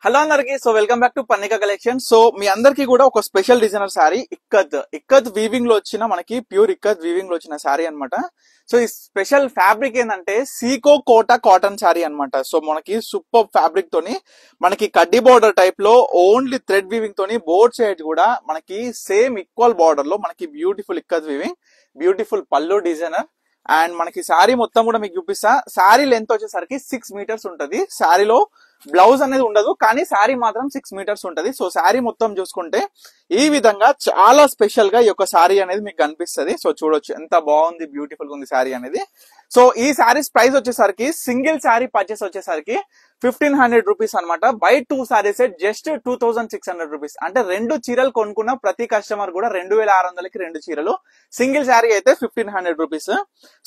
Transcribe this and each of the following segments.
Hello అందరికి. So welcome back to Pannika collection. So మీ అందరికి కూడా ఒక special designer sari ikat weaving లో వచ్చిన మనకి ప్యూర్ ఇక్కత్ వీవింగ్ లో వచ్చిన శారీ అన్నమాట. సో ఈ స్పెషల్ ఫ్యాబ్రిక్ ఏంటంటే సీకో కోటా కాటన్ శారీ అన్నమాట. సో మనకి సూపర్ ఫ్యాబ్రిక్ తోని మనకి కడ్డీ బార్డర్ టైప్ లో ఓన్లీ థ్రెడ్ వీవింగ్ తోని బోర్డ్ సైడ్ కూడా మనకి సేమ్ ఈక్వల్ బార్డర్ లో మనకి బ్యూటిఫుల్ ఇక్కత్ వీవింగ్, బ్యూటిఫుల్ పళ్ళు డిజైనర్. అండ్ మనకి శారీ మొత్తం కూడా మీకు చూపిస్తా. శారీ లెంత్ వచ్చేసరికి 6 మీటర్స్ ఉంటది. శారీలో బ్లౌజ్ అనేది ఉండదు, కానీ శారీ మాత్రం 6 మీటర్స్ ఉంటది. సో శారీ మొత్తం చూసుకుంటే ఈ విధంగా చాలా స్పెషల్ గా ఈ యొక్క శారీ అనేది మీకు కనిపిస్తుంది. సో చూడొచ్చు ఎంత బాగుంది, బ్యూటిఫుల్ గా ఉంది శారీ అనేది. సో ఈ శారీస్ ప్రైస్ వచ్చేసరికి సింగిల్ శారీ పర్చేస్ వచ్చేసరికి 1500 రూపీస్ అనమాట. By 2 saris just 2600 rupees. అంటే 2 చీరలు కొనుక్కున్న ప్రతి కస్టమర్ కూడా 2600కి 2 చీరలు. సింగిల్ శారీ అయితే 1500 రూపీస్.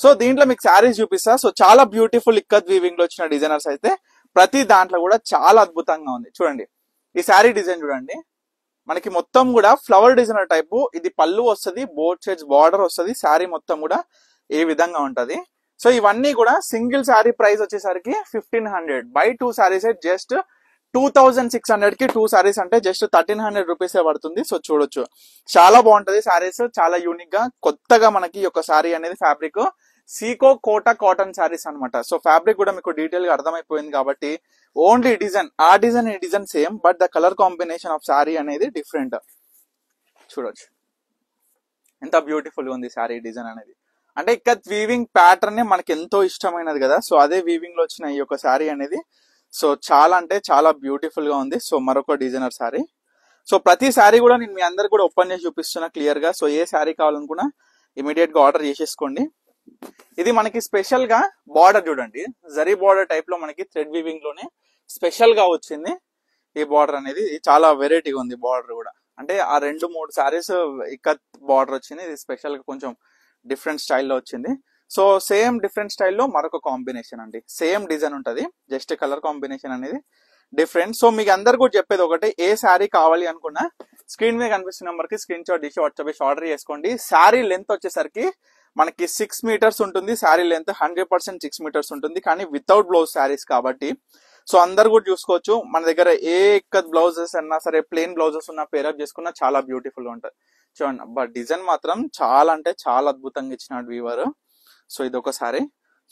సో దీంట్లో మీకు శారీస్ చూపిస్తా. సో చాలా బ్యూటిఫుల్ ఇక్కత్ వీవింగ్ లో వచ్చిన డిజైనర్స్ అయితే ప్రతి దాంట్లో కూడా చాలా అద్భుతంగా ఉంది. చూడండి ఈ శారీ డిజైన్ చూడండి, మనకి మొత్తం కూడా ఫ్లవర్ డిజైనర్ టైపు. ఇది పళ్ళు వస్తుంది, బోత్ సైడ్స్ బార్డర్ వస్తుంది, శారీ మొత్తం కూడా ఏ విధంగా ఉంటది. సో ఇవన్నీ కూడా సింగిల్ శారీ ప్రైస్ వచ్చేసరికి 1500. బై 2 శారీస్ జస్ట్ 2600 కి 2 శారీస్ అంటే జస్ట్ 1300 రూపీస్ పడుతుంది. సో చూడొచ్చు చాలా బాగుంటది శారీస్, చాలా యూనిక్ గా కొత్తగా మనకి ఈ యొక్క శారీ అనేది fabric Seeko quota cotton saris అనమాట. సో ఫ్యాబ్రిక్ కూడా మీకు డీటెయిల్ గా అర్థమైపోయింది కాబట్టి ఓన్లీ డిజైన్ ఆ డిజైన్ ఈ design same, but the colour combination of sari అనేది డిఫరెంట్. చూడొచ్చు ఎంత బ్యూటిఫుల్ గా ఉంది శారీ డిజైన్ అనేది. అంటే ఇక్కత్ వీవింగ్ ప్యాటర్న్ మనకి ఎంతో ఇష్టమైనది కదా. సో అదే వీవింగ్ లో వచ్చిన ఈ యొక్క శారీ అనేది సో చాలా అంటే చాలా బ్యూటిఫుల్ గా ఉంది. సో మరొక డిజైనర్ శారీ. సో ప్రతి శారీ కూడా నేను మీ అందరికి కూడా ఓపెన్ చేసి చూపిస్తున్నా క్లియర్ గా. సో ఏ శారీ కావాలనుకున్నా ఇమీడియట్ గా ఆర్డర్ చేసేసుకోండి. ఇది మనకి స్పెషల్ గా బార్డర్ చూడండి, జరీ బార్డర్ టైప్ లో మనకి థ్రెడ్ వీవింగ్ లోనే స్పెషల్ గా వచ్చింది ఈ బార్డర్ అనేది. చాలా వెరైటీగా ఉంది బార్డర్ కూడా. అంటే ఆ 2-3 శారీస్ ఇక్కత్ బార్డర్ వచ్చింది, ఇది స్పెషల్ గా కొంచెం డిఫరెంట్ స్టైల్లో వచ్చింది. సో సేమ్ డిఫరెంట్ స్టైల్లో మరొక కాంబినేషన్ అండి, సేమ్ డిజైన్ ఉంటది, జస్ట్ కలర్ కాంబినేషన్ అనేది డిఫరెంట్. సో మీకు అందరు కూడా చెప్పేది ఒకటి, ఏ శారీ కావాలి అనుకున్నా స్క్రీన్ మీద కనిపిస్తున్న నెంబర్ కి స్క్రీన్ షాట్ తీసి వాట్సాప్ చేసి ఆర్డర్ చేసుకోండి. శారీ లెంత్ వచ్చేసరికి మనకి 6 మీటర్స్ ఉంటుంది. శారీ లెంత్ 100% 6 మీటర్స్ ఉంటుంది, కానీ వితౌట్ బ్లౌజ్ శారీస్ కాబట్టి సో అందరు కూడా చూసుకోవచ్చు. మన దగ్గర ఏ ఇక్కత్ బ్లౌజెస్ అన్నా సరే, ప్లెయిన్ బ్లౌజెస్ ఉన్నా పేరప్ చేసుకున్నా చాలా బ్యూటిఫుల్ గా ఉంటుంది. చూడండి బట్ డిజైన్ మాత్రం చాలా అంటే చాలా అద్భుతంగా ఇచ్చినాడు వీవర్. సో ఇది ఒక సారీ.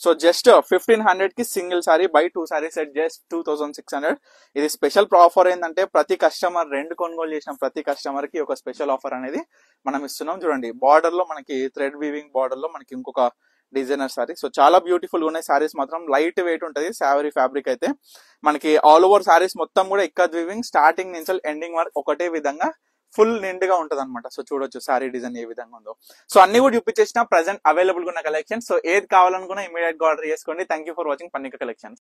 సో జస్ట్ 1500 కి single sorry. By 2 saris just 2600. ఇది స్పెషల్ ఆఫర్ ఏంటంటే ప్రతి కస్టమర్ 2 కొనుగోలు చేసిన ప్రతి కస్టమర్ కి ఒక స్పెషల్ ఆఫర్ అనేది మనం ఇస్తున్నాం. చూడండి బార్డర్ లో మనకి థ్రెడ్ వీవింగ్ బార్డర్ లో మనకి ఇంకొక డిజైనర్ సారీ. సో చాలా బ్యూటిఫుల్ గా ఉన్నాయి సారీస్, మాత్రం లైట్ వెయిట్ ఉంటది శారీ ఫ్యాబ్రిక్ అయితే. మనకి ఆల్ ఓవర్ సారీస్ మొత్తం కూడా ఇక్కత్ వీవింగ్ స్టార్టింగ్ నుంచి ఎండింగ్ వరకు ఒకటే విధంగా ఫుల్ నిండుగా ఉంటది అనమాట. సో చూడొచ్చు సారీ డిజైన్ ఏ విధంగా ఉందో. సో అన్ని కూడా చూపించేసిన ప్రెసెంట్ అవైలబుల్ గా ఉన్న కలెక్షన్. సో ఏది కావాలనుకున్నా ఇమీడియట్ గా ఆర్డర్ చేసుకోండి. Thank you for watching Pannika collection.